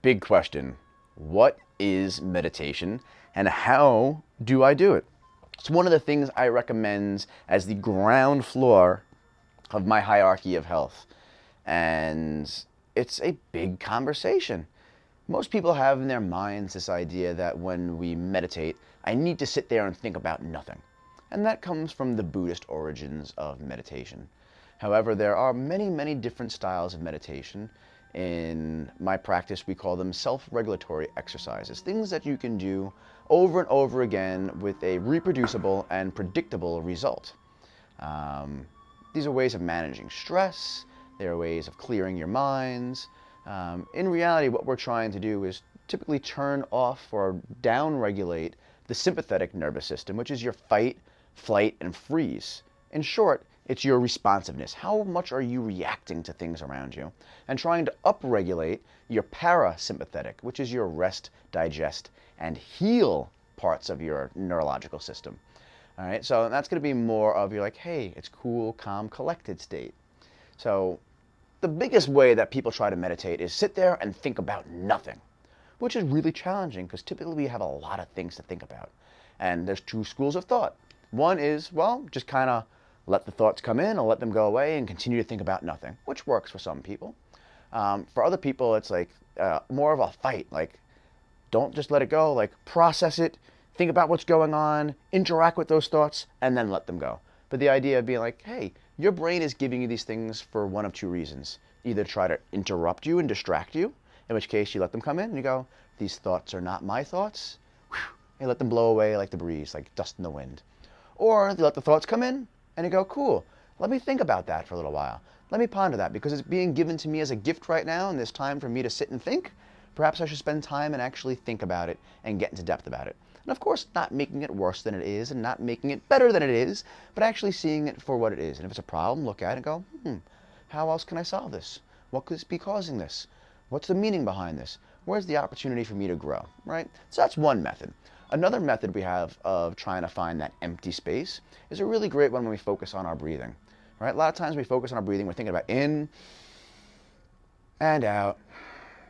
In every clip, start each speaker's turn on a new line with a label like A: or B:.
A: big question. What is meditation and how do I do it? It's one of the things I recommend as the ground floor of my hierarchy of health. And it's a big conversation. Most people have in their minds this idea that when we meditate, I need to sit there and think about nothing. And that comes from the Buddhist origins of meditation. However, there are many, many different styles of meditation. In my practice, we call them self-regulatory exercises, things that you can do over and over again with a reproducible and predictable result. These are ways of managing stress. They are ways of clearing your minds. In reality, what we're trying to do is typically turn off or down-regulate the sympathetic nervous system, which is your fight, flight, and freeze. In short, it's your responsiveness. How much are you reacting to things around you? And trying to upregulate your parasympathetic, which is your rest, digest, and heal parts of your neurological system. All right, so that's going to be more of your like, hey, it's cool, calm, collected state. So the biggest way that people try to meditate is sit there and think about nothing, which is really challenging because typically we have a lot of things to think about. And there's two schools of thought. One is, well, just kind of let the thoughts come in and let them go away and continue to think about nothing, which works for some people. For other people, it's like more of a fight. Like, don't just let it go. Like, process it, think about what's going on, interact with those thoughts, and then let them go. But the idea of being like, hey, your brain is giving you these things for one of two reasons. Either try to interrupt you and distract you, in which case you let them come in and you go, these thoughts are not my thoughts. And let them blow away like the breeze, like dust in the wind. Or you let the thoughts come in and you go, cool, let me think about that for a little while. Let me ponder that because it's being given to me as a gift right now and there's time for me to sit and think. Perhaps I should spend time and actually think about it and get into depth about it. And of course, not making it worse than it is and not making it better than it is, but actually seeing it for what it is. And if it's a problem, look at it and go, how else can I solve this? What could be causing this? What's the meaning behind this? Where's the opportunity for me to grow, right? So that's one method. Another method we have of trying to find that empty space is a really great one when we focus on our breathing, right? A lot of times we focus on our breathing, we're thinking about in and out.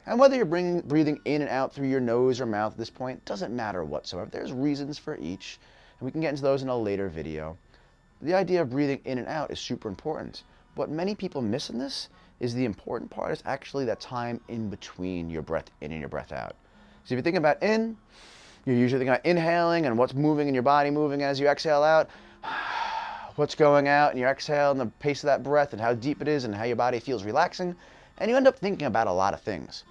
A: And whether you're breathing in and out through your nose or mouth at this point, doesn't matter whatsoever. There's reasons for each, and we can get into those in a later video. The idea of breathing in and out is super important. What many people miss in this is the important part is actually that time in between your breath in and your breath out. So if you're thinking about in, you're usually thinking about inhaling and what's moving in your body moving as you exhale out, what's going out in your exhale and the pace of that breath and how deep it is and how your body feels relaxing, and you end up thinking about a lot of things.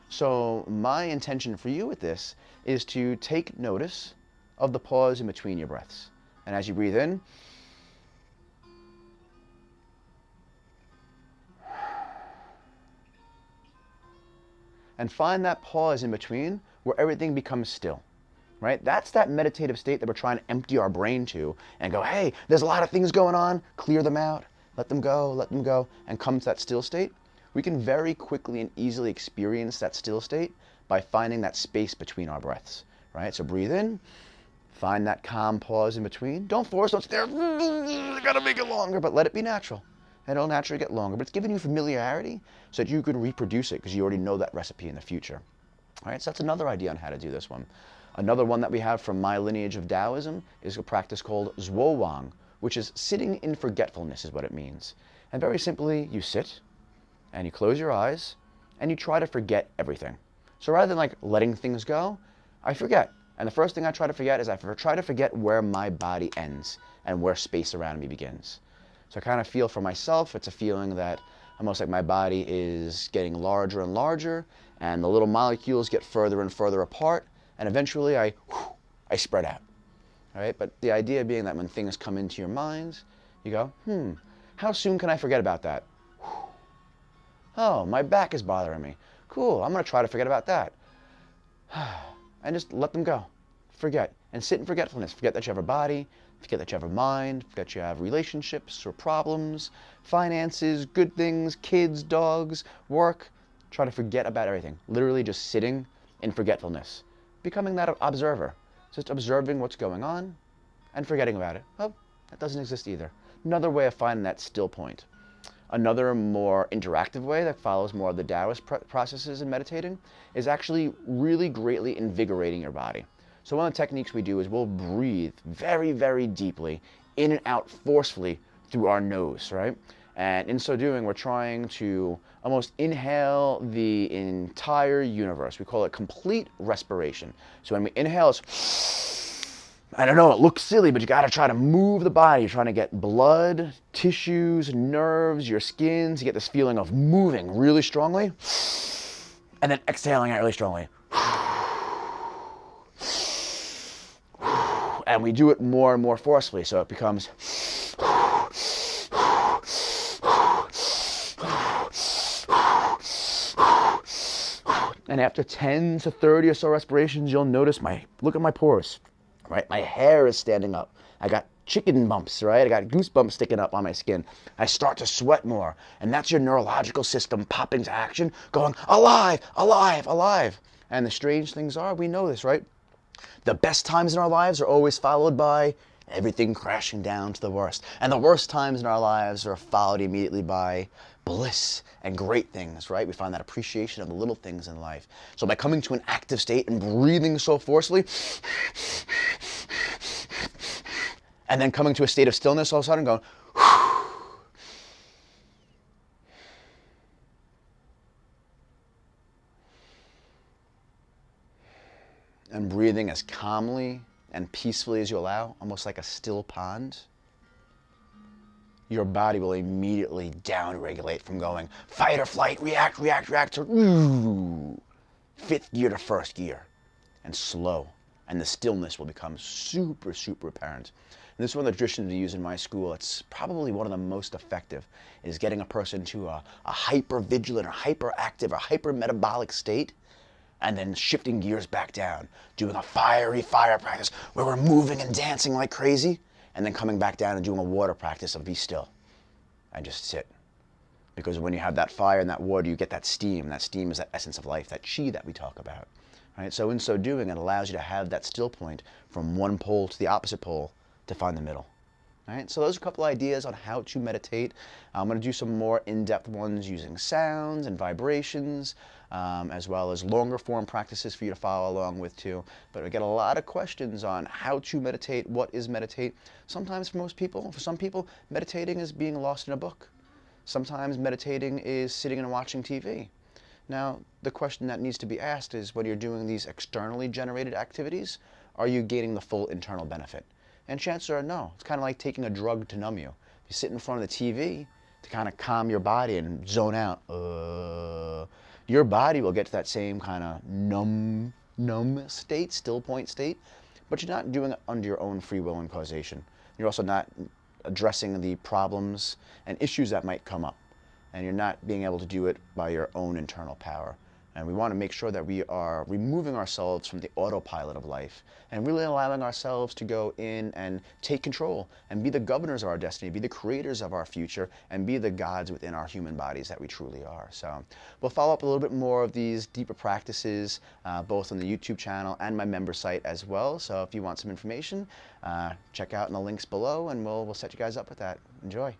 A: So my intention for you with this is to take notice of the pause in between your breaths. And as you breathe in, and find that pause in between where everything becomes still, right? That's that meditative state that we're trying to empty our brain to and go, hey, there's a lot of things going on, clear them out, let them go, and come to that still state. We can very quickly and easily experience that still state by finding that space between our breaths, right? So breathe in, find that calm pause in between. Don't force, don't stare, I gotta make it longer, but let it be natural. And it'll naturally get longer, but it's giving you familiarity so that you can reproduce it because you already know that recipe in the future. All right, so that's another idea on how to do this one. Another one that we have from my lineage of Taoism is a practice called Zwowong, which is sitting in forgetfulness is what it means. And very simply, you sit and you close your eyes and you try to forget everything. So rather than like letting things go, I forget. And the first thing I try to forget is I try to forget where my body ends and where space around me begins. So I kind of feel for myself, it's a feeling that almost like my body is getting larger and larger and the little molecules get further and further apart and eventually I spread out. All right? But the idea being that when things come into your minds, you go, how soon can I forget about that? Oh, my back is bothering me. Cool, I'm going to try to forget about that. And just let them go. Forget. And sit in forgetfulness. Forget that you have a body. Forget that you have a mind. Forget you have relationships or problems, finances, good things, kids, dogs, work. Try to forget about everything. Literally just sitting in forgetfulness. Becoming that observer. Just observing what's going on and forgetting about it. Oh, that doesn't exist either. Another way of finding that still point. Another more interactive way that follows more of the Taoist processes in meditating is actually really greatly invigorating your body. So one of the techniques we do is we'll breathe very, very deeply in and out forcefully through our nose, right? And in so doing, we're trying to almost inhale the entire universe. We call it complete respiration. So when we inhale, it's, I don't know, it looks silly, but you gotta try to move the body. You're trying to get blood, tissues, nerves, your skin, to get this feeling of moving really strongly. And then exhaling out really strongly. And we do it more and more forcefully, so it becomes. And after 10 to 30 or so respirations, you'll notice look at my pores, right? My hair is standing up. I got chicken bumps, right? I got goosebumps sticking up on my skin. I start to sweat more. And that's your neurological system popping to action, going, alive, alive, alive. And the strange things are, we know this, right? The best times in our lives are always followed by everything crashing down to the worst. And the worst times in our lives are followed immediately by bliss and great things, right? We find that appreciation of the little things in life. So by coming to an active state and breathing so forcefully, and then coming to a state of stillness all of a sudden going, and breathing as calmly and peacefully as you allow, almost like a still pond, your body will immediately down-regulate from going fight or flight, react, react, react, to fifth gear to first gear, and slow. And the stillness will become super, super apparent. And this is one of the traditions we use in my school. It's probably one of the most effective, is getting a person to a hyper-vigilant or hyperactive or hyper-metabolic state, and then shifting gears back down, doing a fiery fire practice where we're moving and dancing like crazy, and then coming back down and doing a water practice of be still and just sit. Because when you have that fire and that water, you get that steam. And that steam is that essence of life, that chi that we talk about. Right? So in so doing, it allows you to have that still point from one pole to the opposite pole to find the middle. Right? So those are a couple ideas on how to meditate. I'm going to do some more in-depth ones using sounds and vibrations, as well as longer form practices for you to follow along with too. But I get a lot of questions on how to meditate, what is meditate. Sometimes for some people, meditating is being lost in a book. Sometimes meditating is sitting and watching TV. Now, the question that needs to be asked is, when you're doing these externally generated activities, are you gaining the full internal benefit? And chances are no. It's kind of like taking a drug to numb you. If you sit in front of the TV to kind of calm your body and zone out, your body will get to that same kind of numb state, still point state, but you're not doing it under your own free will and causation. You're also not addressing the problems and issues that might come up, and you're not being able to do it by your own internal power. And we want to make sure that we are removing ourselves from the autopilot of life and really allowing ourselves to go in and take control and be the governors of our destiny, be the creators of our future, and be the gods within our human bodies that we truly are. So we'll follow up a little bit more of these deeper practices, both on the YouTube channel and my member site as well. So if you want some information, check out in the links below, and we'll set you guys up with that. Enjoy.